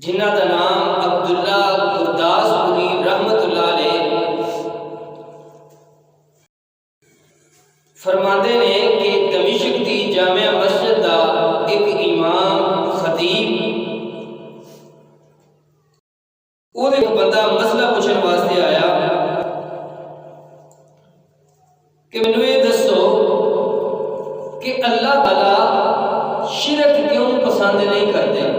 جنہ کا نام عبداللہ گرداسپوری رحمت اللہ علیہ فرماندے نے کہ دمشق کی جامع مسجد کا ایک امام خطیب وہ ایک بندہ مسئلہ پوچھنے واسطے آیا کہ مینوں یہ دسو کہ اللہ تعالیٰ شرک کیوں پسند نہیں کرتے؟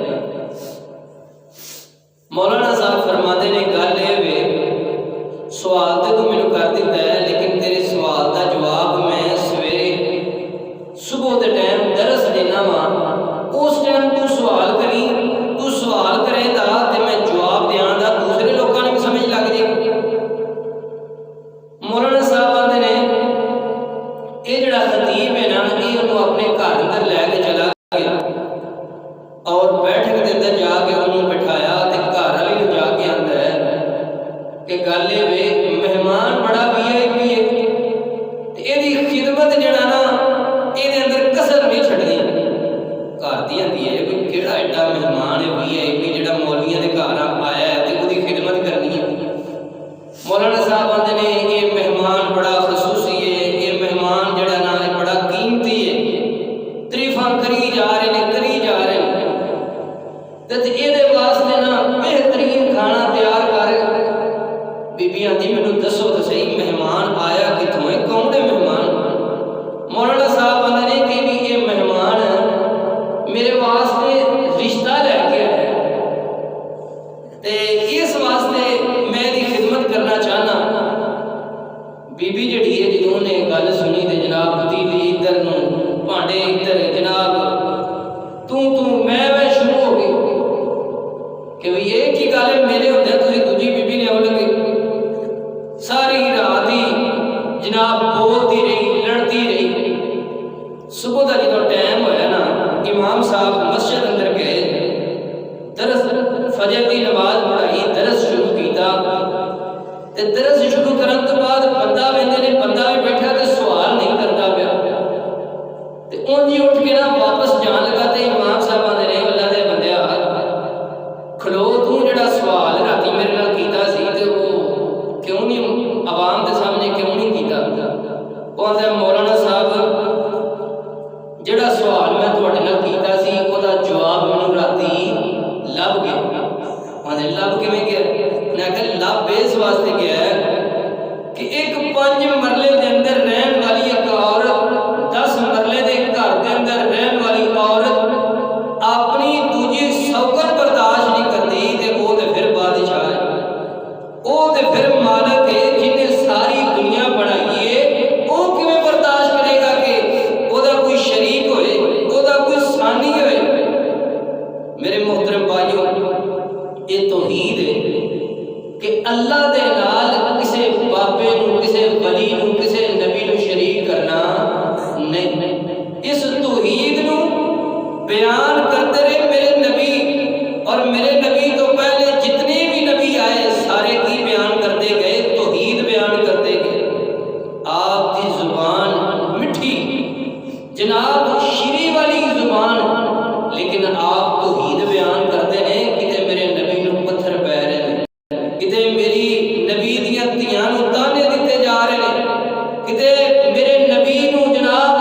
مولانا صاحب فرماتے نے گل یہ سوال تو مینوں کر دیتا ہے، لیکن تیرے سوال کا جواب میں سویرے صبح کے ٹائم درس دینا وا، اس ٹائم تو سوال کری، تو سوال کرے گا تو میں جواب دیاں گا، دوسرے لوگوں نے بھی سمجھ لگ جائے۔ مولانا صاحب آتے نے یہ جڑا خطیب ہے نا، یہ انہوں اپنے گھر اندر لے کے چلا گیا اور بیٹھک کے اندر جا کے انہوں بٹھایا تے گھر والی نوں جا کے آندا ہے کہ گل یہ مہمان بڑا VIP ہے تے ایدی خدمت جڑا نا یہ اندر کسر نہیں چھڈنی۔ گھر دی آندی ہے کوئی کیڑا ایڈا مہمان ہے VIP جڑا مولویاں دے گھر آیا ہے تے اودی خدمت کرنی ہے۔ مولانا صاحب آندے نے یہ مہمان بڑا خصوصی ہے، یہ مہمان جڑا نا بڑا قیمتی ہے، تعریفاں کری جا رہے ہیں کری جا رہے ہیں تے یہ واسطے نا بہترین کھانا تیار کر۔ بی بی آندی مینوں دسو تو صحیح مہمان آیا کتھوں ہے، کون ہے مہمان؟ مولانا صاحب آندے نے کہ بھی یہ مہمان میرے واسطے رشتہ لے کے آیا تے اس واسطے میں دی خدمت کرنا چاہنا۔ بی بی جڑی ہے جنہوں نے گل سنی تے جناب پتیلی ادھر نو بھانڈے ادھر جناب تو میں شروع ہو گئی کہ یہ کی گل ہے، میرے ہوندے تسی دوجی بی بی لے لگے۔ ساری رات ہی جناب بولتی رہی لڑتی رہی۔ صبح کا جدوں ٹائم ہویا نا، امام صاحب مسجد اندر گئے، درس فجر کی نماز پڑھائی، درس شروع کیتا تے درس شروع کرن تو بعد بندہ ویندے نے بندہ بھی بیٹھا تے سوال نہیں کرتا پیا تے اونجی اٹھ کے نا واپس جان لگا تے امام صاحب آندے نے اللہ دے بندیا کھلو، تو جڑا سوال راتی میرے نال کیتا سی تے وہ کیوں نہیں عوام دے سامنے کیوں نہیں کیتا؟ وہ آندا مولانا صاحب جڑا سوال میں تواڈے نال کیتا سی اودا جواب مینوں راتی لب گیا۔ آندے لب کیویں گیا؟ میں کہ لب اس واسطے گیا ہے کہ ایک 5 مرلے دے اندر رہن والی ایک عورت 10 مرلے دے گھر دے اندر رہن والی عورت اپنی دوجی سوکت برداشت نہیں کرتی تے وہ تے پھر بادشاہ ہے، وہ تے پھر مالک ہے جن نے ساری دنیا بنائی ہے، وہ کیویں برداشت کرے گا کہ وہ دا کوئی شریک ہوئے، وہ دا کوئی ثانی ہوئے؟ میرے محترم بھائیو، یہ توحید ہے کہ اللہ دے نال کسے بابے نو، کسے ولی نو، کسے نبی نو شریک کرنا نہیں۔ اس توحید نو بیان کرتے رہے میرے نبی، اور میرے نبی تو پہلے جتنے بھی نبی آئے سارے کی بیان کرتے گئے، توحید بیان کرتے گئے۔ آپ کی زبان مٹھی جناب شیریں والی زبان، لیکن آپ توحید بیان کرتے ہیں۔ کتے میرے نبی نو پتھر پہ رہے ہیں، کتے میری نبی دیاں تیاں نو تانے دیتے جا رہے ہیں، کتے میرے نبی نو جناب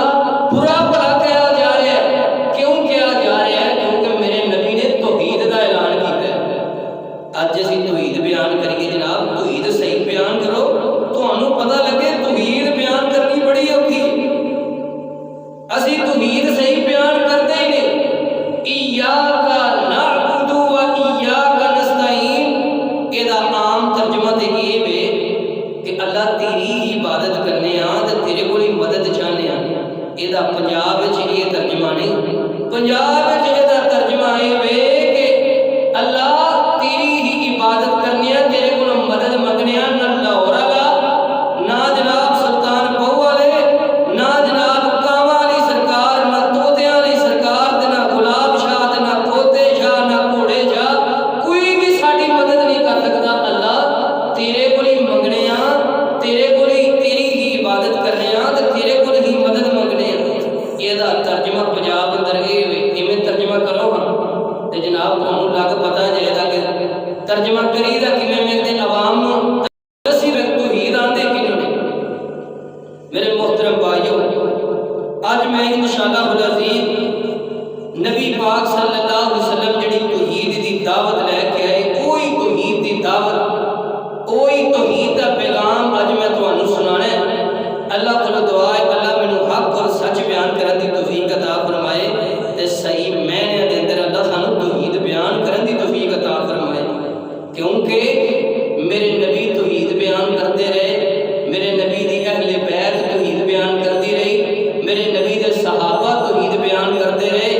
برا بھلا کہا جا رہا ہے۔ کیوں کہا جا رہا ہے؟ کیونکہ میرے نبی نے توحید دا اعلان کیتا ہے۔ اج اسی توحید بیان کریے جناب، توحید صحیح بیان کرو، تانوں پتہ لگے توحید بیان کرنی بڑی اوکھی ہے۔ اسی توحید صحیح بیان کرتے ہی نہیں۔ ایاک نعبد و ایاک نستعین، یہ عام ترجمہ تے یہ ہے کہ اللہ تیری ہی عبادت کرنے ہاں تے تیرے کول ہی مدد چاہنے ہاں۔ یہ پنجاب وچ یہ ترجمہ نہیں، پنجاب وچ یہ ترجمہ ہے کہ اللہ تیری ہی عبادت کرنے ہاں، تیرے کول مدد منگنے ہاں۔ نہ لاہور والا، نہ جناب سلطان بہو والے، نہ جناب کاواں والی سرکار، نہ طوطیاں والی سرکار، تے نہ گلاب شاہ، تے نہ طوطے شاہ، نہ گھوڑے شاہ، کوئی بھی ساری مدد نہیں کر سکتا۔ اللہ تیرے کول ہی منگنے ہاں، تیرے کول ہی تیری ہی عبادت کرنے ہاں تے تیرے کول ہی مدد منگنے ہاں۔ یہ ترجمہ پنجاب اندر یہ ترجمہ کرو ہاں تے جناب تمہیں لگ پتا جائے ترجمہ کری دا کہ میں میرے عوام نو دسی میں توحید آندے کنوں نے۔ میرے محترم بھائیو، آج میں انشاءاللہ العزیز نبی پاک صلی اللہ علیہ وسلم جڑی توحید دی دعوت لے کے آئے، کوئی توحید دی دعوت، کوئی توحید دا پیغام اج میں تانوں سنانا ہے۔ اللہ کو دعا ہے اللہ مینوں حق اور سچ بیان کرن دی توفیق عطا فرمائے تے صحیح معنی دے اندر اللہ سانوں توحید بیان کرن دی توفیق عطا فرمائے، کیونکہ میرے نبی توحید بیان کرتے رہے، میرے نبی دی اہل بیت توحید بیان کرتی رہی، میرے نبی دے صحابہ توحید بیان کرتے رہے،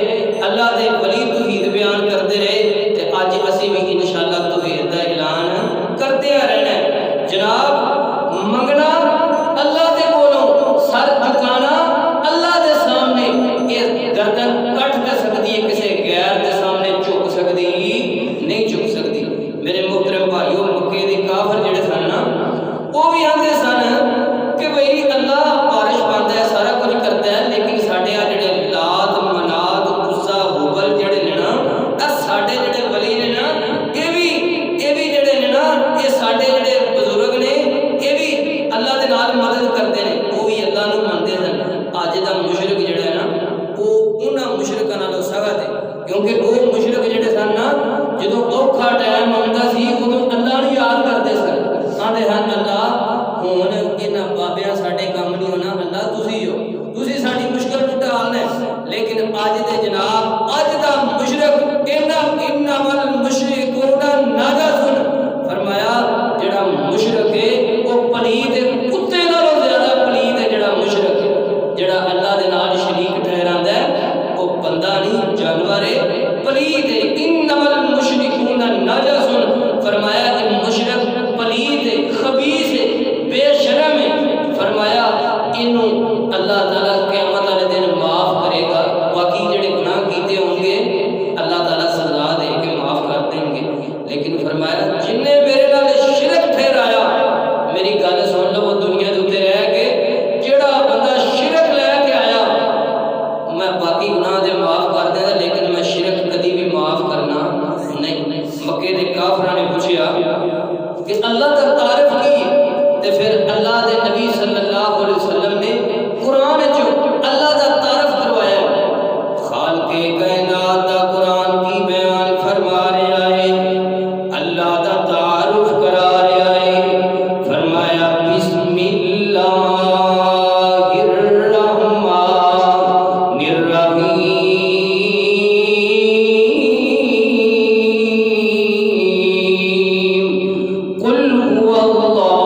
اللہ دے ولی توحید بیان کرتے رہے، تے اج اسی بھی انشاءاللہ توحید دا اعلان کرتے رہنا ہے۔ جناب، منگنا اللہ دے کولوں، سر جھکانا اللہ دے سامنے، یہ گردن کٹ دے سکتی ہے، کسی غیر دے سامنے جھک سکتی نہیں جھک سکتی۔ میرے محترم بھائیو، مکے دے کافر جڑے سن نا، وہ بھی آندے سن کہ بھئی اللہ بارش پاندا ہے، سارا کچھ کرتا ہے، لیکن ساڈے آ جڑے لات منات عزا ہبل جڑے نے نا، اے ساڈے جڑے ولی نے نا، یہ بھی جڑے نے نا، یہ ساڈے جڑے بزرگ نے، یہ بھی اللہ دے نال مدد کرتے ہیں، وہ بھی اللہ نو منتے ہیں۔ اج دا مشرک جڑا ہے نا، وہ انہاں مشرکاں نالوں سخت ہے، کیونکہ وہ مشرک جڑے سن نا، جدوں اوکھا ٹائم آندا سی ادوں اللہ نو یاد کرتے سن، آندے ہن اللہ ہن انہاں بابیاں ساڈے کام نہیں ہونا، اللہ تسی ہو، تسی ساڈی مشکل ٹالنا ہے۔ لیکن اج دے جناب، اج دا مشرک انما المشرکون نجس، فرمایا جڑا مشرک ہے وہ پلید ہے، کتے نالوں زیادہ پلید ہے جڑا مشرک ہے۔ جڑا اللہ دے نال شریک ٹھہراندا ہے وہ بندہ نہیں، جانور ہے، پلید ہے۔ انما المشرکون نجس، فرمایا کہ مشرک پلید ہے، خبیث ہے، بے شرم ہے۔ فرمایا انہوں اللہ تعالیٰ قیامت والے دن معاف کرے گا، باقی جڑے گناہ کیتے ہوں گے اللہ تعالیٰ سزا دے کے معاف کر دیں گے، لیکن فرمایا جن نے میرے نال شرک ٹھہرایا، میری گل سن لو، وہ دنیا دے اوتے رہ کے جڑا بندہ شرک لے کے آیا، میں باقی گناہ دے معاف کر دیں گا، لیکن میں شرک کدی بھی معاف کرنا نہیں۔ مکے دے کافراں نے پوچھیا کہ اللہ کا تعارف کی، تے پھر اللہ دے نبی صلی اللہ علیہ وسلم نے قرآن جو اللہ کا تعارف کروایا، خالق کائنات دا قرآن کی بیان فرما رہا ہے، اللہ دا تعارف کرا رہا ہے۔ فرمایا بسم اللہ الرحمن الرحیم، قل هو اللہ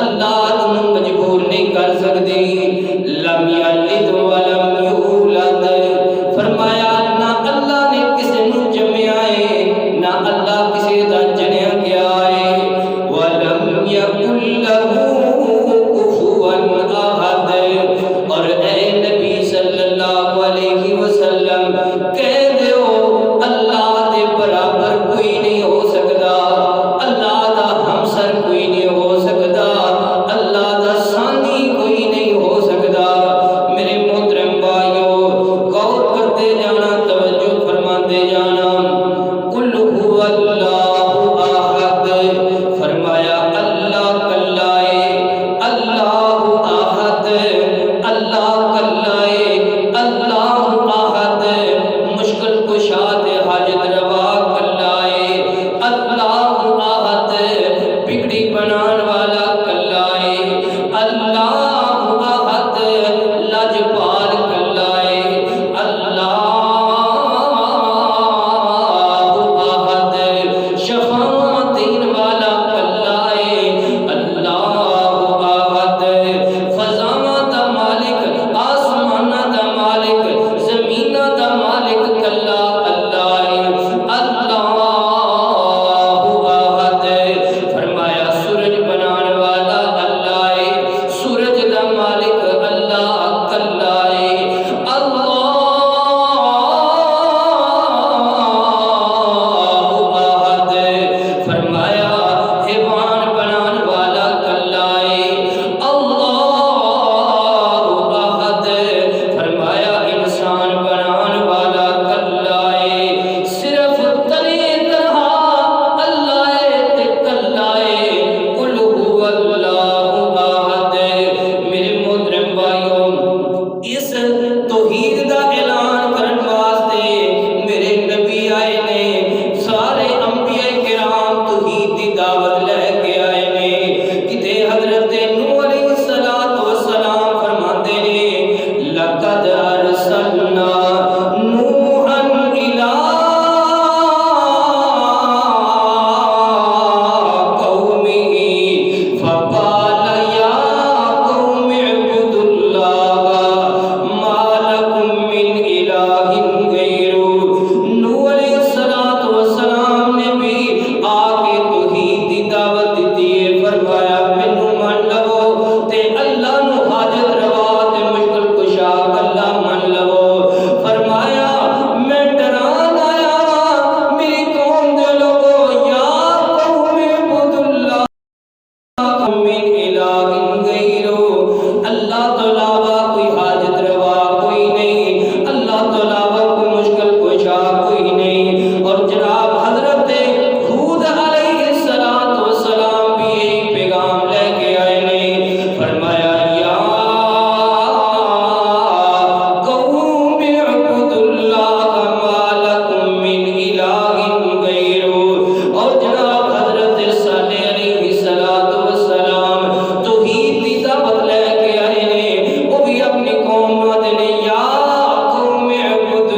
اللہ تم مجبور نہیں کر سکتے، لم یلد ولم یولد، تو علاوہ کوئی مشکل کشا کوئی نہیں۔ اور جناب حضرت ہود علیہ السلام بھی یہی پیغام لے کے آئے نے، فرمایا یا قوم اعبدوا اللہ ما لکم من الہ غیرہ۔ اور جناب حضرت صالح علیہ السلام توحید کی دعوت لے کے آئے نے، وہ بھی اپنی قوم نو دے یا قوم اعبدوا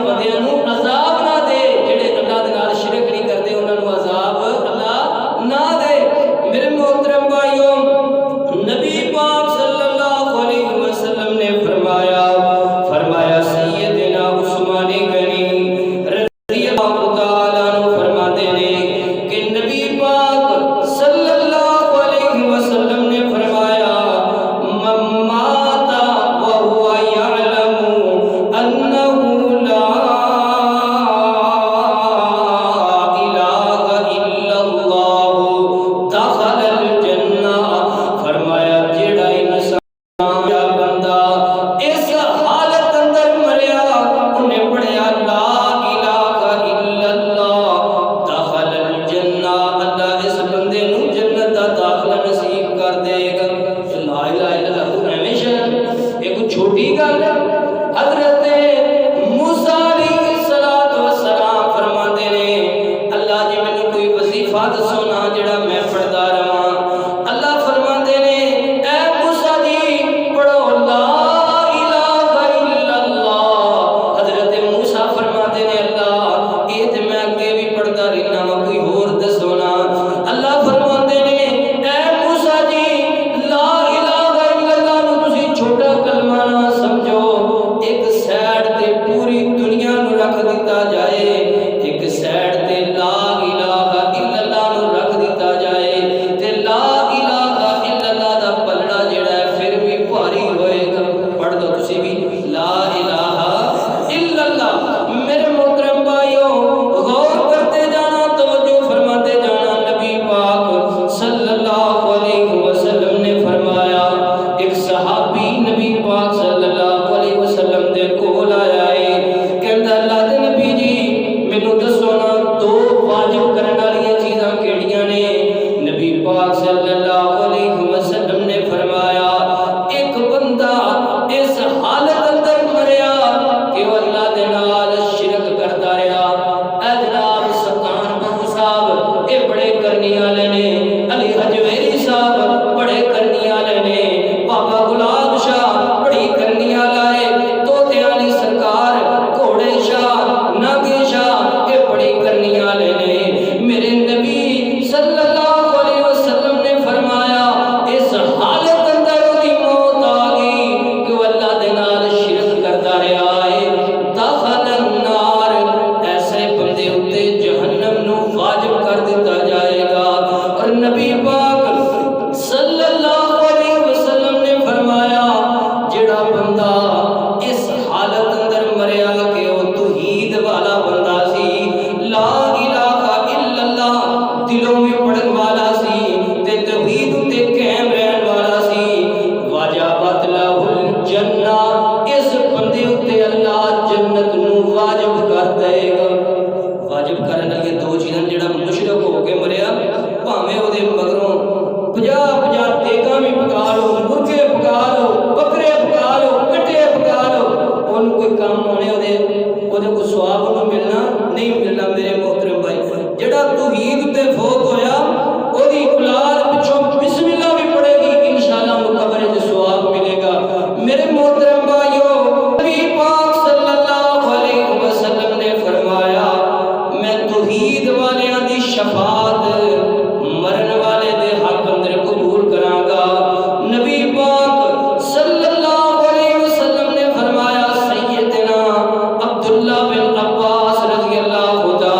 بندیاں نوں عذاب نہ دے، جڑے اللہ دے نال شرک نہیں کردے انہاں نوں عذاب اللہ نہ دے۔ میرے محترم بھائیو، نبی پاک صلی اللہ علیہ وسلم نے فرمایا سیدنا عثمان غنی رضی اللہ تعالیٰ عنہ فرماتے ہیں کہ نبی پاک صلی اللہ علیہ وسلم نے فرمایا من مات وهو يعلم انه لا الہ الا اللہ دخل الجنہ۔ فرمایا جیڑا انسان یا بندہ اس حالت اندر مریا انہیں پڑھیا لا الہ الا اللہ دخل الجنہ، اللہ اس بندے نو جنت دا داخلہ نصیب کر دے گا۔ لا الہ الا اللہ ہمیشہ ایک چھوٹی گل ہے۔ حضرت موسیٰ علیہ السلام فرماندے نے اللہ جی مینوں کوئی وظیفہ دسو نا جڑا میں پڑھدا رہاں۔ اللہ فرماندے نے اے موسیٰ جی پڑھو لا الہ الا اللہ۔ حضرت موسیٰ فرماندے نے اللہ یہ تے میں اگے بھی پڑھدا رہنا وا، کوئی ہور دسو نا۔ اللہ فرماندے نے اے موسیٰ جی لا الہ الا اللہ نو تسی چھوٹا کلمہ نہ سمجھو، ایک سائڈ تے پوری دنیا نو رکھ دیتا جائے، ایک سائڈ تے لا الہ الا اللہ نو رکھ دیتا جائے تے لا الہ الا اللہ دا پلڑا جڑا ہے پھر بھی بھاری ہوئے گا۔ پڑھ دو تسی بھی لا الہ الا اللہ۔ میرے محترم بھائیو غور کرتے جانا، توجہ فرماتے جانا، نبی پاک صلی اللہ علیہ وسلم نے فرمایا ایک صحابی نبی پاک صلی اللہ علیہ وسلم دے کول آیا ہے، کہندا اللہ دے نبی جی مینوں دسو نا دو واجب کرن والی چیزاں کیڑیاں نے؟ نبی پاک صلی اللہ علیہ وسلم نے فرمایا ایک بندہ اس حالت اندر مریا کہ وہ اللہ دے نال شرک کردا رہا۔ اے جناب سلطان بہو صاحب اے بڑے کرنی والے نے، علی حجویری صاحب بڑے کرنی والے نے، بابا گلاب شاہ بڑی کرنی والا ہے، توتے علی سرکار گھوڑے شاہ ناگے شاہ اے بڑی کرنی والے نے۔ میرے نبی صلی اللہ علیہ وسلم نے فرمایا اس حالت اندر دی موت آ گئی کہ وہ اللہ دے نال شرک کرتا رہا ہے، دخل النار، ایسے بندے اتے جہنم نو واجب کر دیتا جائے گا۔ اور نبی پاک صلی اللہ علیہ وسلم نے فرمایا جڑا بندہ اس حالت اندر مریا کہ وہ توحید والا بندہ سی، لا الہ الا اللہ دلوں میں پڑھن والا سی تے توحید تے قائم رہن والا سی، واجبت لہ الجنہ، اس بندے اتے اللہ جنت نو واجب کر دے گا۔ واجب کرن والی دو چیزاں، جڑا مشرک ہو کے مریا بھاویں او دے مگروں 50 دیگاں بھی پکا لو، مرغے پکا لو، بکرے پکا لو، کٹے پکا لو، اونوں کوئی کام ہونے او دے کوئی ثواب اونوں ملنا نہیں ملنا۔ میرے محترم بھائی جڑا توحید تے فوت ہویا او دی اولاد پچھوں بسم اللہ بھی پڑھے گی، انشاءاللہ اونوں قبر وچ ثواب ملے گا۔ میرے محترم بھائیو نبی پاک صلی اللہ علیہ وسلم نے فرمایا میں توحید والیاں دی شفاعت مرن والے دے حق اندر قبول کراں گا۔ نبی پاک صلی اللہ علیہ وسلم نے فرمایا سیدنا عبداللہ بن عباس رضی اللہ تعالیٰ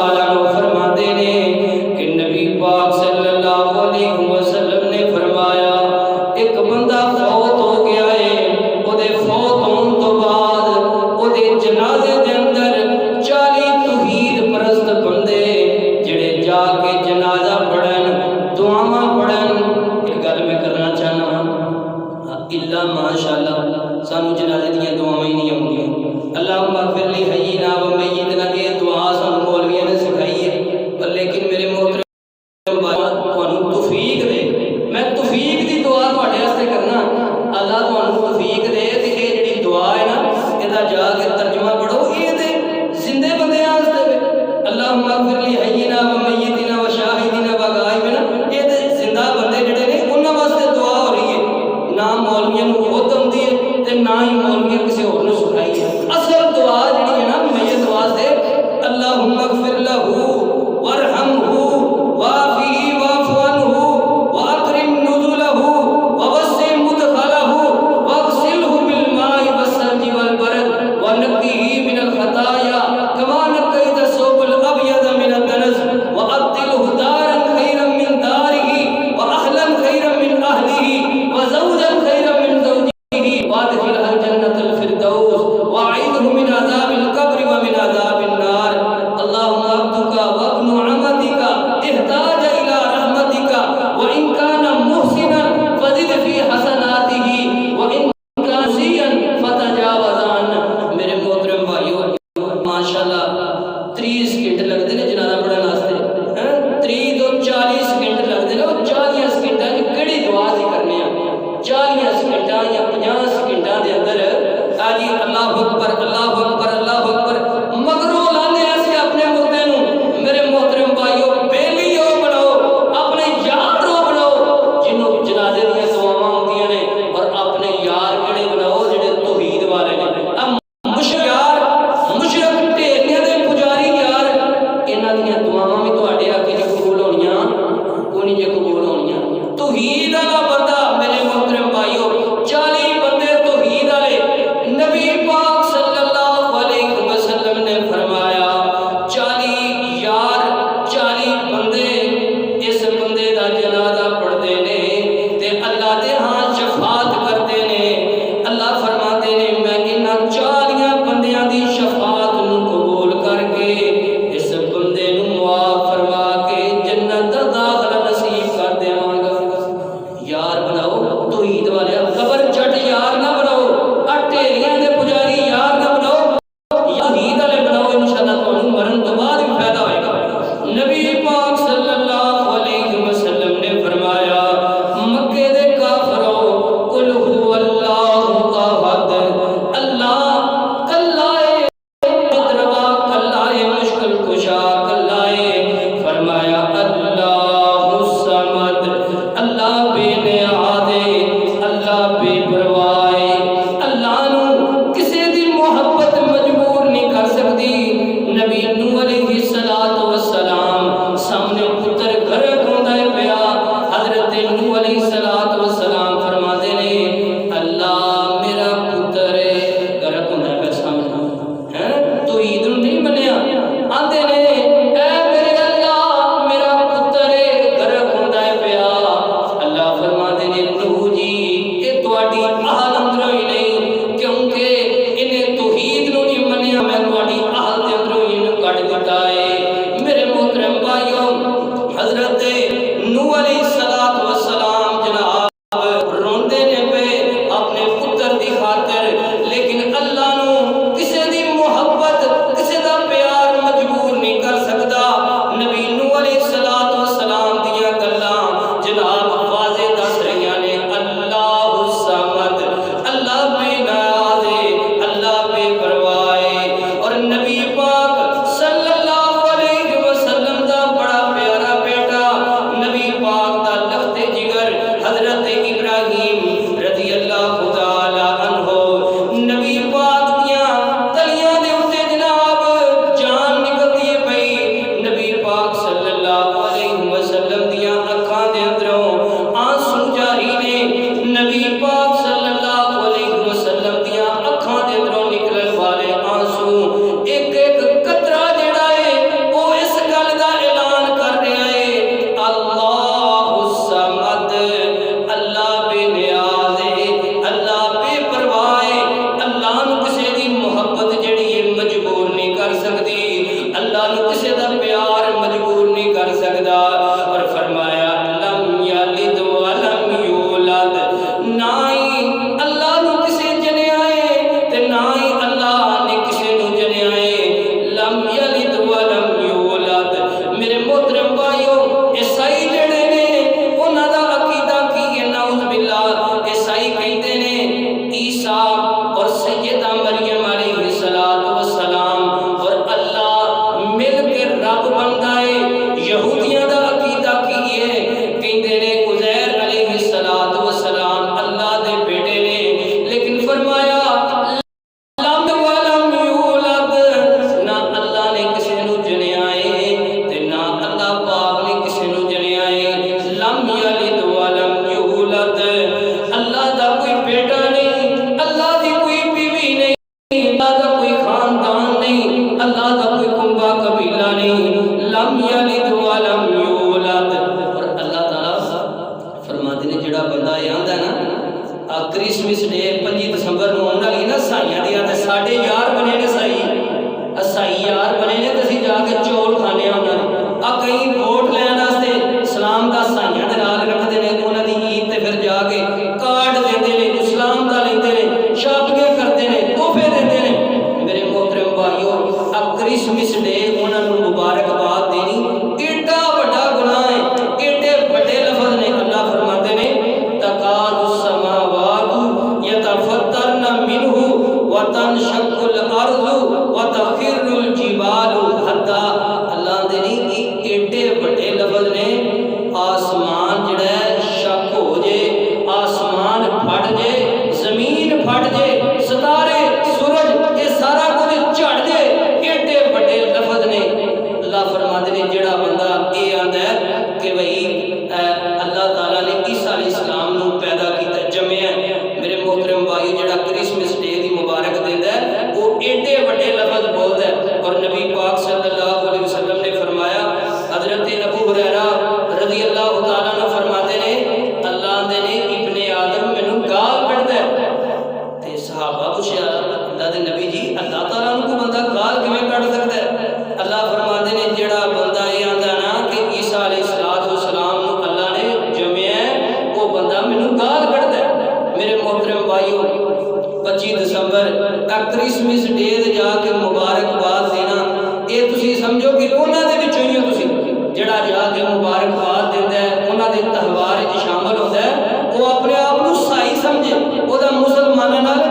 اللہ نو کسے دا پیار مجبور نہیں کر سکدا۔ اور فرمایا لم یلد ولم یولد، نہ ہی اللہ نو کسے جنیا ہے تے نہ ہی اللہ نے کسے نو جنیا ہے۔ لم یلد ولم یولد۔ میرے محترم بھائیو، عیسائی جڑے نے انہاں دا عقیدہ کی ہے، نعوذ باللہ، عیسائی کہتے نے عیسیٰ اور سیدہ مریم علیہ السلام اور اللہ مل کے رب بنتا ہے۔ یہودیاں دا عقیدہ کی ہے، کہتے نے عزیر علیہ السلام اللہ دے بیٹے نے، لیکن فرمایا لم ولم یولد، نہ اللہ نے کسی نو جنیا ہے تے نہ اللہ پاک نے کسی نو جنیا ہے۔ لم یلد ولم یولد، اللہ دا کوئی بیٹا نہیں، اللہ دی کوئی بیوی نہیں، اللہ دا کوئی خاندان نہیں، اللہ دا کوئی کنبہ قبیلہ نہیں۔ لم یلد ولم یولد۔ اور اللہ تعالیٰ فرماتے ہیں جڑا بندہ یہ آندا ہے نا کرسمس ڈے 25 دسمبر نو آن والی نا سائیاں دی آتے ساڈے یار بنے نے سائی یار بنے نے تے اسی جا کے چول کھانے انہاں نے آ کئی ووٹ لین واسطے اسلام دا سائیاں دے نال رکھدے نے انہاں دی عید تے پھر جا کے کارڈ دیندے نے اسلام دا لیندے نے شاپنگ کردے نے تحفے دیندے نے۔ میرے محترم بھائیو آ کرسمس ڈے انہاں نوں مبارکباد دینی ایڈا بڑا گناہ ہے، ایڈے بڑے لفظ نے۔ اللہ فرماتے نے تکاد السماوات یتفطرن منہ وتنشق الارض وتخر الجبال حتی، اللہ دے نہیں ایڈے بڑے لفظ نے، آسمان جڑا ہے شک ہو جے، آسمان پھٹ جے، زمین پھٹ جے، ستارے سورج یہ سارا کچھ جھڑ جے، ایڈے بڑے لفظ نے۔ اللہ فرماتے نے جڑا بندہ یہ آندا ہے کہ بھئی اللہ تعالیٰ نے عیسیٰ علیہ السلام نو پیدا کیتا جمعیا، میرے محترم بھائی جڑا کرسمس ڈے دی مبارک دیندا ہے وہ ایڈے بڑے لفظ بولدا ہے۔ اور نبی پاک صلی اللہ علیہ وسلم نے فرمایا، حضرت ابو ہریرہ رضی اللہ تعالیٰ عنہ فرماتے نے اللہ دے نے ابن آدم مینوں گال کڈدا ہے تے صحابہ پوچھیا اللہ دے نبی جی اللہ تعالیٰ نوں کوئی بندہ گال کیویں کڈ سکدا ہے؟ اللہ فرماتے نے جڑا بندہ یہ آندا نا کہ عیسیٰ علیہ السلام نو اللہ نے جمعیا ہے وہ بندہ مینوں گال کڈدا ہے۔ میرے محترم بھائیو 25 دسمبر کرسمس ڈے تے جا کے مبارکباد دینا یہ تسی سمجھو کہ انہاں دے وچوں ہی ہو تسی، جڑا جا کے مبارکباد دیندا ہے انہاں دے تہوار وچ شامل ہوندا ہے وہ اپنے آپ نو سائی سمجھے، او دا مسلماناں نال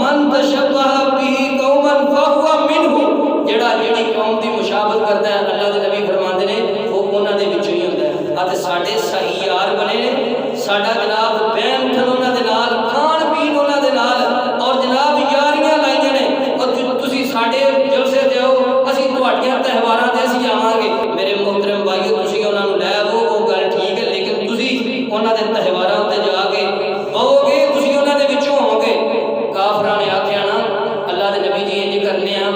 من تشبہ بہ قوما فہو منہ، جڑا جڑی قوم دی مشابہت کردا ہے اللہ دے نبی فرماندے نے وہ انہاں دے وچوں ہی ہوندا ہے۔ اتے ساڈے صحیح یار بنے نے، ساڈا جناب بہن تھن انہاں دے نال، کھان پین انہاں دے نال، اور جناب یاریاں لائیاں نے۔ اور تسی ساڈے جلسے تے آؤ اسی تہاڈیاں تہواراں تے اسی آواں گے، میرے محترم بھائیو تسی انہاں نوں لے آو وہ گل ٹھیک ہے، لیکن تسی انہاں دے تہواراں تے جا کے بہو گے، تسی انہاں دے وچوں ہو گے۔ کافراں نے آکھیا نا اللہ دے نبی جی انج کرنے آ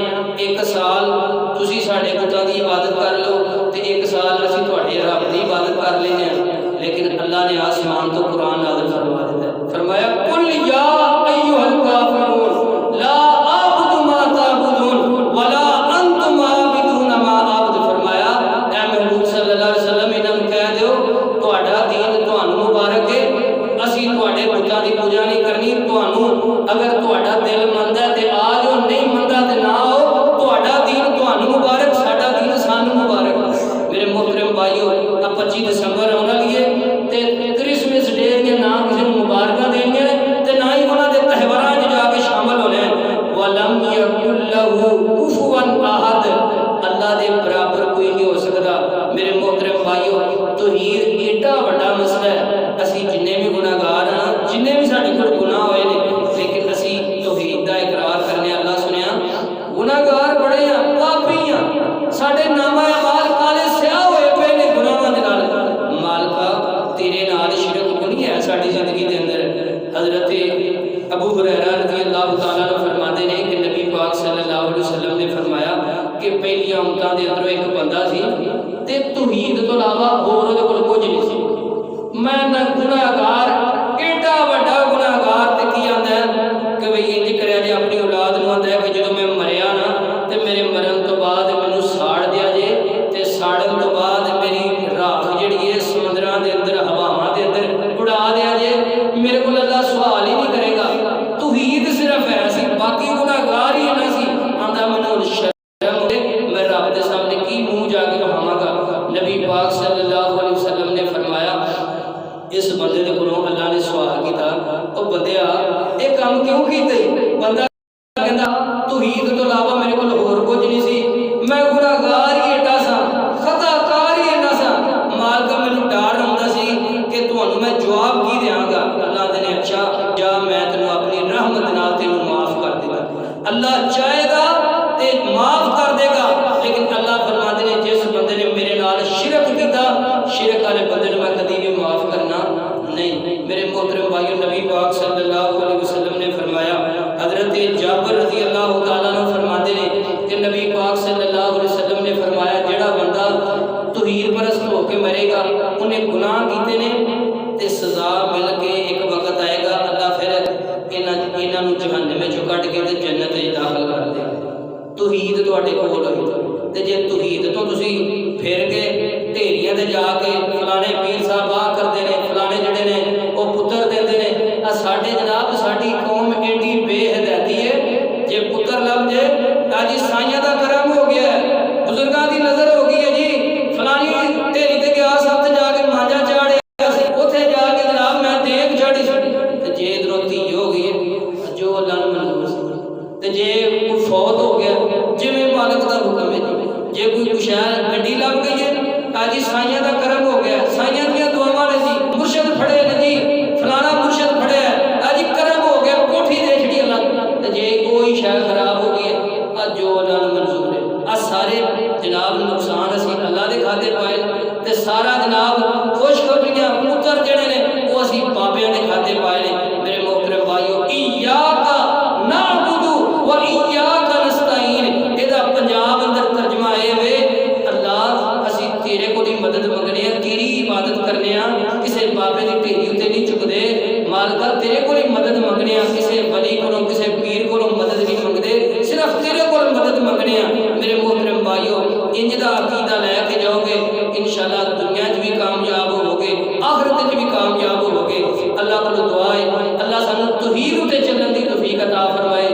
ایک سال تسی ساڈے بتاں دی عبادت کر لو تے ایک سال اسی تہاڈے رب دی عبادت کر لینے ہاں۔ لیکن اللہ نے آسمان تو قرآن نازل فرما دیتا ہے، فرمایا قل یا ایھا الکافرون لا اعبد ما تعبدون ولا انتم عابدون ما اعبد، فرمایا اے محبوب صلی اللہ علیہ وسلم انہاں نوں کہہ دیو تہاڈا دین تانوں مبارک ہے، اسی تہاڈے بتاں دی پوجا نہیں کرنی، تانوں اگر تہاڈا دل مندا ہے تے آ جاؤ، نہیں مندا تے نہ آؤ، تہاڈا دین تانوں مبارک، ساڈا دین سانوں مبارک۔ میرے محترم بھائیو 25 دسمبر آنے والی ہے تے کرسمس ڈے کے نہ کسی نوں مبارکاں دینیاں نے تے نہ ہی انہاں دے تہواراں وچ جا کے شامل ہونے۔ ولم یکن لہ کفوا احد، اللہ دے برابر کوئی نہیں ہو سکتا۔ میرے محترم بھائیو توحید ایڈا بڑا مسئلہ ہے، اسی جننے بھی گناہگار ہاں، جننے بھی ساڈے کول گناہ ہوئے نے، لیکن اسی توحید دا اقرار کرنے اللہ سنیا گناہگار بڑے ہاں، پاپی ہاں، ساڈے نامہ اعمال کالے سیاہ ہوئے پے نے گناہاں دے نال۔ مالکا تیرے نال شرک نہیں ہے ساڈی زندگی دے اندر۔ حضرت ابو ہریرہ رضی اللہ تعالیٰ عنہ فرماتے ہیں کہ نبی پاک صلی اللہ علیہ وسلم نے فرمایا کہ پہلی امتاں دے اندروں ایک بندہ سی تے توحید تو علاوہ ہور دے کول کچھ نہیں سی، میں نہ گناہگار، ایڈا بڑا گناہگار تے کی آندا ہے کہ بھئی انج کریا جے اپنی اولاد نوں آندا ہے کہ جدوں میں مریا نا تے میرے مرن تو بعد مینوں ساڑ دیا تے جے توحید تو تسی پھر کے ڈھیریاں تے جا کے فلانے پیر صاحب آ کردے نے فلانے جڑے نے وہ پتر دیندے نے ساڈے جناب ساڈی قوم ایڈی بے ہدایتی ہے جے پتر لب جے جی سائیاں دا کرم ہو گیا ہے بزرگاں دی نظر ہو گئی ہے جی فلانی ڈھیری تے گیا سب تے جا کے مانجا چاڑیا سی اوتھے جا کے جناب میں دیکھ چاڑی سی تے جے ادھروں دھی ہو گئی ہے جو اللہ نے منظور سی تے جے کوئی فوت ہو گیا جویں مالک دا حکم ہے جے کوئی کشیر گڈی لب گئی ہے جی سائیاں دا کرم ہو گیا سائیاں دیاں دعاواں نے جی مرشد پھڑے نے جی فلانا مرشد پھڑیا ہے جی کرم ہو گیا کوٹھی دے چھڑی اللہ تے جے کوئی شے خراب ہو گئی ہے جو اللہ نے منظور ہے سارے جناب نقصان اسی اللہ دے کھاتے پائے تے سارا جناب خوشخبریاں پتر جڑے نے وہ اسی بابیاں دے کھاتے پائے نے میرے محترم بھائیو ایاک نعبد و ایاک نستعین ادا پنجاب اندر ترجمہ اے وے اللہ اسی تیرے کو دی مدد منگنے ہیں تیری عبادت کرنے ہیں کسے بابے دی ڈھیری تے نہیں چکدے مالکا تیرے کو دی مدد منگنے ہیں کسے ولی کولوں کسے پیر کولوں مدد نہیں منگدے صرف تیرے کو مدد منگنے ہیں میرے محترم بھائیو انج دا عقیدہ لے کے جاؤ گے انشاءاللہ دنیا وچ بھی کامیاب ہوگے آخرت وچ بھی کامیاب ہوگے اللہ کو دعا ہے اللہ سانو توحید تے چلن دی توفیق عطا فرمائے